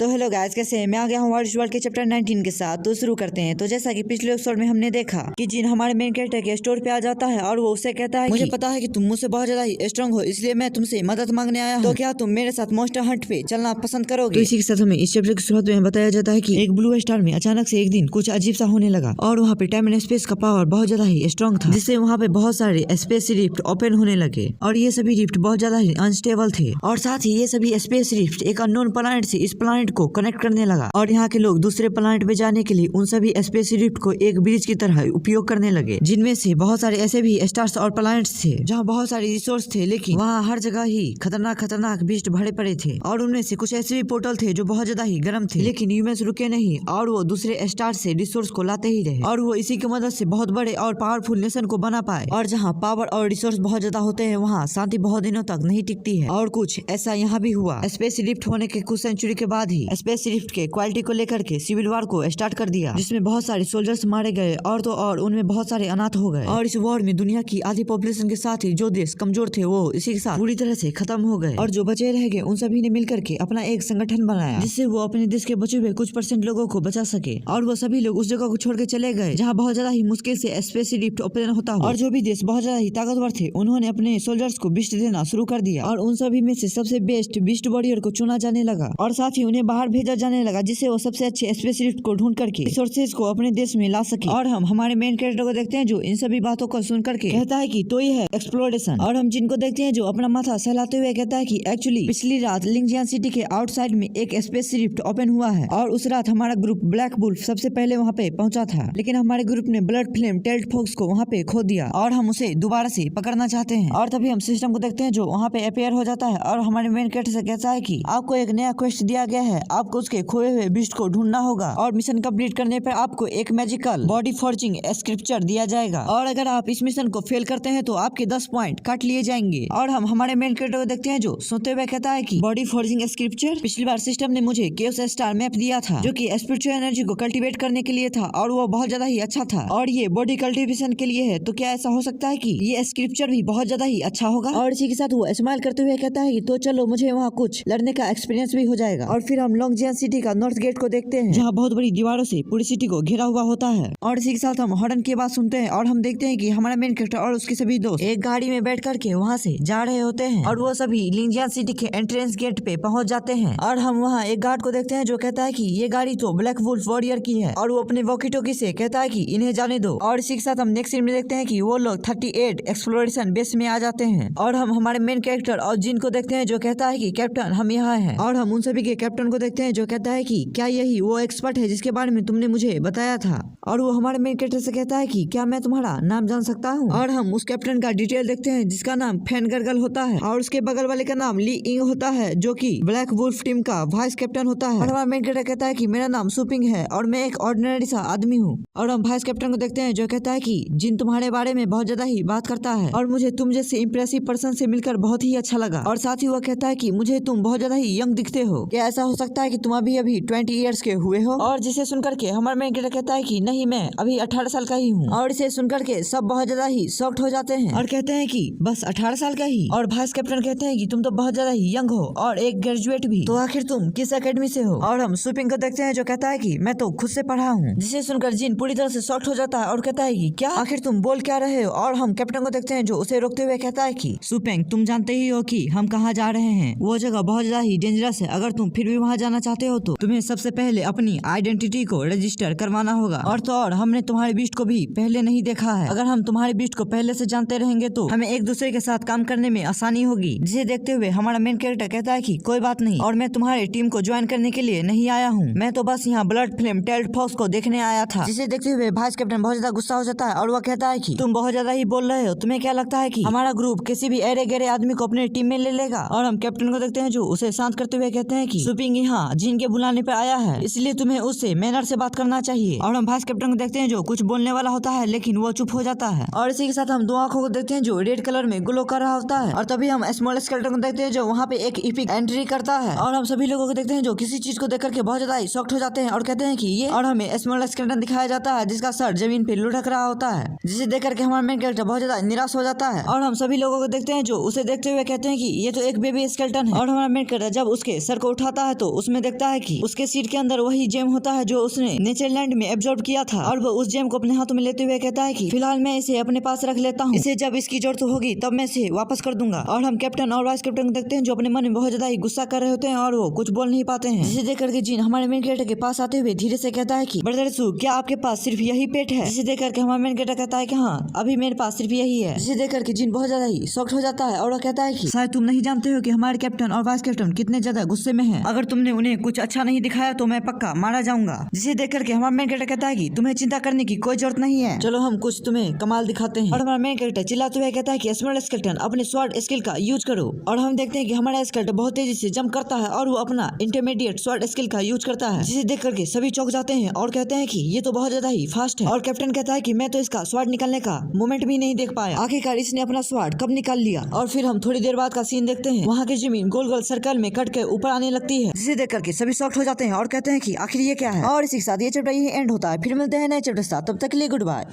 तो hello guys, कैसे हैं? मैं आ गया हूँ वॉरिस वर्ल्ड के चैप्टर 19 के साथ। तो शुरू करते हैं। तो जैसा कि पिछले एपिसोड में हमने देखा कि जिन हमारे मेन कैरेक्टर के स्टोर पे आ जाता है और वो उससे कहता है मुझे पता है कि तुम मुझसे बहुत ज्यादा ही स्ट्रांग हो, इसलिए मैं तुमसे मदद मांगने आया हूँ। तो क्या तुम मेरे साथ मॉन्स्टर हंट पे चलना पसंद करोगे? तो इसी के साथ हमें इस चैप्टर की शुरुआत में बताया जाता है कि एक ब्लू स्टार में अचानक से एक दिन कुछ अजीब सा होने लगा और वहाँ पे टाइम एंड स्पेस का पावर बहुत ज्यादा ही स्ट्रांग था, जिससे वहाँ पे बहुत सारे स्पेस रिफ्ट ओपन होने लगे और ये सभी रिफ्ट बहुत ज्यादा ही अनस्टेबल थे और साथ ही ये सभी स्पेस रिफ्ट एक अननोन प्लैनेट से इस प्लैनेट को कनेक्ट करने लगा और यहाँ के लोग दूसरे प्लैनेट पे जाने के लिए उन सभी स्पेस रिफ्ट को एक ब्रिज की तरह उपयोग करने लगे, जिनमें से बहुत सारे ऐसे भी स्टार्स और प्लैनेट्स थे जहाँ बहुत सारे रिसोर्स थे, लेकिन वहाँ हर जगह ही खतरनाक बीस्ट भरे पड़े थे और उनमें से कुछ ऐसे भी पोर्टल थे जो बहुत ज्यादा ही गर्म थे, लेकिन ह्यूमंस रुके नहीं और वो दूसरे स्टार से रिसोर्स को लाते ही रहे और वो इसी की मदद से बहुत बड़े और पावरफुल नेशन को बना पाए। और जहाँ पावर और रिसोर्स बहुत ज्यादा होते हैं वहाँ शांति बहुत दिनों तक नहीं टिकती है और कुछ ऐसा यहाँ भी हुआ। स्पेस रिफ्ट होने के कुछ सेंचुरी के बाद ही स्पेस रिफ्ट के क्वालिटी को लेकर के सिविल वॉर को स्टार्ट कर दिया, जिसमें बहुत सारे सोल्जर्स मारे गए और तो और उनमें बहुत सारे अनाथ हो गए और इस वॉर में दुनिया की आधी पॉपुलेशन के साथ ही जो देश कमजोर थे वो इसी के साथ पूरी तरह से खत्म हो गए और जो बचे रह गए उन सभी ने मिलकर के अपना एक संगठन बनाया जिससे वो अपने देश के बचे हुए कुछ % लोगों को बचा सके और वो सभी लोग उस जगह को छोड़ के चले गए जहाँ बहुत ज्यादा ही मुश्किल से स्पेस रिफ्ट ओपन होता हो और जो भी देश बहुत ज्यादा ही ताकतवर थे उन्होंने अपने सोल्जर्स को बिस्ट देना शुरू कर दिया और उन सभी में से सबसे बेस्ट बिस्ट वॉरियर को चुना जाने लगा और साथ ही उन्हें बाहर भेजा जाने लगा जिससे वो सबसे अच्छे स्पेस रिफ्ट को ढूंढ करके रिसोर्सेज को अपने देश में ला सके। और हम हमारे मेन कैरेक्टर को देखते हैं जो इन सभी बातों को सुन करके कहता है कि तो ये है एक्सप्लोरेशन। और हम जिनको देखते हैं जो अपना माथा सहलाते हुए कहता है कि एक्चुअली पिछली रात लिंगजियान सिटी के आउटसाइड में एक स्पेस रिफ्ट ओपन हुआ है और उस रात हमारा ग्रुप ब्लैक वुल्फ सबसे पहले वहाँ पे पहुंचा था, लेकिन हमारे ग्रुप ने ब्लड फ्लेम टेल्ट फॉक्स को वहाँ पे खो दिया और हम उसे दोबारा से पकड़ना चाहते हैं। और तभी हम सिस्टम को देखते हैं जो वहाँ पे अपेयर हो जाता है और हमारे मेन कैरेक्टर से कहता है कि आपको एक नया क्वेस्ट दिया गया है, आपको उसके खोए हुए बिस्ट को ढूंढना होगा और मिशन कंप्लीट करने पर आपको एक मैजिकल बॉडी फॉर्जिंग स्क्रिप्चर दिया जाएगा और अगर आप इस मिशन को फेल करते हैं तो आपके 10 पॉइंट काट लिए जाएंगे। और हम हमारे मेन कैरेक्टर को देखते हैं जो सोते हुए कहता है कि बॉडी फॉर्जिंग स्क्रिप्चर, पिछली बार सिस्टम ने मुझे केओस स्टार मैप दिया था जो कि स्पिरिचुअल एनर्जी को कल्टीवेट करने के लिए था और वो बहुत ज्यादा ही अच्छा था और ये बॉडी कल्टीवेशन के लिए है, तो क्या ऐसा हो सकता है कि ये स्क्रिप्चर भी बहुत ज्यादा ही अच्छा होगा। और इसी के साथ वो स्माइल करते हुए कहता है कि तो चलो मुझे वहाँ कुछ लड़ने का एक्सपीरियंस भी हो जाएगा। और फिर हम लॉन्गजियान सिटी का नॉर्थ गेट को देखते हैं जहाँ बहुत बड़ी दीवारों से पूरी सिटी को घेरा हुआ होता है और इसी के साथ हम हॉर्न की बात सुनते हैं और हम देखते हैं कि हमारा मेन कैरेक्टर और उसके सभी दोस्त एक गाड़ी में बैठ करके वहाँ से जा रहे होते हैं और वो सभी लिंगजियान सिटी के एंट्रेंस गेट पे पहुंच जाते हैं और हम वहाँ एक गार्ड को देखते हैं जो कहता है कि ये गाड़ी तो ब्लैक वुल्फ वॉरियर की है और वो अपने वॉकी टॉकी से कहता है कि इन्हें जाने दो। और इसी के साथ हम नेक्स्ट सीन में देखते हैं कि वो लोग 38 एक्सप्लोरेशन बेस में आ जाते हैं और हम हमारे मेन कैरेक्टर और जिन को देखते हैं जो कहता है कि कैप्टन हम यहाँ हैं। और हम उन सभी के कैप्टन को देखते हैं जो कहता है कि क्या यही वो एक्सपर्ट है जिसके बारे में तुमने मुझे बताया था। और वो हमारे मेन कैरेक्टर से कहता है कि क्या मैं तुम्हारा नाम जान सकता हूँ। और हम उस कैप्टन का डिटेल देखते हैं जिसका नाम फैन गर्गल होता है और उसके बगल वाले का नाम ली इंग होता है जो कि ब्लैक वुल्फ टीम का वाइस कैप्टन होता है। और हमारा मेन कैरेक्टर कहता है कि मेरा नाम सुपिंग है और मैं एक ऑर्डिनरी सा आदमी हूँ। और हम वाइस कैप्टन को देखते हैं जो कहता है कि जिन तुम्हारे बारे में बहुत ज्यादा ही बात करता है और मुझे तुम जैसे इंप्रेसिव पर्सन से मिलकर बहुत ही अच्छा लगा और साथ ही वो कहता है कि मुझे तुम बहुत ज्यादा ही यंग दिखते हो, क्या ऐसा हो सकता है कि तुम अभी 20 ईयर्स के हुए हो। और जिसे सुनकर के हमारा मेन कैरेक्टर कहता है कि नहीं मैं अभी 18 साल का ही हूँ। और इसे सुनकर के सब बहुत ज्यादा ही शॉक्ड हो जाते हैं और कहते हैं कि बस 18 साल का ही। और वाइस कैप्टन कहते हैं कि तुम तो बहुत ज्यादा ही यंग हो और एक ग्रेजुएट भी, तो आखिर तुम किस एकेडमी से हो। और हम सुपिंग को देखते हैं जो कहता है कि मैं तो खुद से पढ़ा हूँ, जिसे सुनकर जिन पूरी तरह से शॉक्ड हो जाता है और कहता है कि क्या आखिर तुम बोल क्या रहे हो। और हम कैप्टन को देखते हैं जो उसे रोकते हुए कहता है कि सुपिंग तुम जानते ही हो कि हम कहाँ जा रहे हैं, वो जगह बहुत ज्यादा ही डेंजरस है, अगर तुम फिर भी वहाँ जाना चाहते हो तो तुम्हें सबसे पहले अपनी आइडेंटिटी को रजिस्टर करवाना होगा। और तो और हमने तुम्हारे बीस्ट को भी पहले नहीं देखा है, अगर हम तुम्हारे बीस्ट को पहले से जानते रहेंगे तो हमें एक दूसरे के साथ काम करने में आसानी होगी। जिसे देखते हुए हमारा मेन कैरेक्टर कहता है कि कोई बात नहीं और मैं तुम्हारी टीम को ज्वाइन करने के लिए नहीं आया हूँ, मैं तो बस यहाँ ब्लड फ्लेम टेल्ट फॉक्स को देखने आया था। जिसे देखते हुए वाइस कैप्टन बहुत ज्यादा गुस्सा हो जाता है और वह कहता है कि तुम बहुत ज्यादा ही बोल रहे हो, तुम्हें क्या लगता है कि हमारा ग्रुप किसी भी अरे गहरे आदमी को अपनी टीम में ले लेगा। और हम कैप्टन को देखते हैं जो उसे शांत करते हुए कहते हैं कि सुपिंग यहाँ जिन के बुलाने पर आया है, इसलिए तुम्हें उससे मैनर से बात करना चाहिए। और हम वाइस कैप्टन को देखते हैं जो कुछ बोलने वाला होता है लेकिन वो चुप हो जाता है। और इसी के साथ हम दो आंखों को देखते हैं जो रेड कलर में ग्लो कर रहा होता है और तभी हम स्मॉल स्केलेटन को देखते हैं जो वहाँ पे एक इपिक एंट्री करता है। और हम सभी लोगों को देखते हैं जो किसी चीज को देख करके बहुत ज्यादा शॉक्ड हो जाते हैं और कहते हैं कि ये, और हमें स्मॉल स्केलेटन दिखाया जाता है जिसका सर जमीन पे लुढ़क रहा होता है, जिसे देख करके हमारा मेन कैरेक्टर बहुत ज्यादा निराश हो जाता है। और हम सभी लोगों को देखते हैं जो उसे देखते हुए कहते हैं कि ये तो एक बेबी स्केलेटन है। और हमारा मेन कैरेक्टर जब उसके सर को उठाता है तो उसमें देखता है कि उसके सीट के अंदर वही जेम होता है जो उसने नेचरलैंड में एब्जॉर्ब किया था, और वो उस जेम को अपने हाथों में लेते हुए कहता है कि फिलहाल मैं इसे अपने पास रख लेता हूँ, इसे जब इसकी जरूरत होगी तब मैं इसे वापस कर दूंगा। और हम कैप्टन और वाइस कैप्टन को देखते हैं जो अपने मन में बहुत ज्यादा ही गुस्सा कर रहे होते हैं और वो कुछ बोल नहीं पाते हैं। जिसे देख करके जिन हमारे मेन कैरेक्टर के पास आते हुए धीरे से कहता है कि ब्रदर सू, क्या आपके पास सिर्फ यही पेट है? जिसे देख करके हमारा मेन कैरेक्टर कहता है कि हाँ, अभी मेरे पास सिर्फ यही है। जिसे देख करके जिन बहुत ज्यादा ही शॉक्ड हो जाता है और वो कहता है कि शायद तुम नहीं जानते हो कि हमारे कैप्टन और वाइस कैप्टन कितने ज्यादा गुस्से में हैं। अगर तुमने उन्हें कुछ अच्छा नहीं दिखाया तो मैं पक्का मारा जाऊंगा। जिसे देख करके हमारा मेन कैरेक्टर कहता है कि तुम्हें चिंता करने की कोई जरूरत नहीं है, चलो हम कुछ तुम्हें कमाल दिखाते हैं। और हमारा मेन कैरेक्टर चिल्लाते हुए कहता है कि स्मॉल स्केलेटन, अपने स्वॉर्ड स्किल का यूज करो। और हम देखते हैं कि हमारा स्केलेटन बहुत तेजी से जंप करता है और वो अपना इंटरमीडिएट स्वॉर्ड स्किल का यूज करता है। जिसे देख करके सभी चौंक जाते हैं और कहते हैं कि ये तो बहुत ज्यादा ही फास्ट है। और कैप्टन कहता है कि मैं तो इसका स्वॉर्ड निकालने का मोमेंट भी नहीं देख पाया, आखिरकार इसने अपना स्वॉर्ड कब निकाल लिया। और फिर हम थोड़ी देर बाद का सीन देखते हैं, वहाँ की जमीन गोल गोल सर्कल में कट के ऊपर आने लगती है। जिसे देख करके सभी शॉक्ड हो जाते हैं और कहते हैं कि आखिर ये क्या है। और इसी के साथ ये चैप्टर यही एंड होता है। फिर मिलते हैं नए चैप्टर के साथ, तब तक के लिए गुड बाय।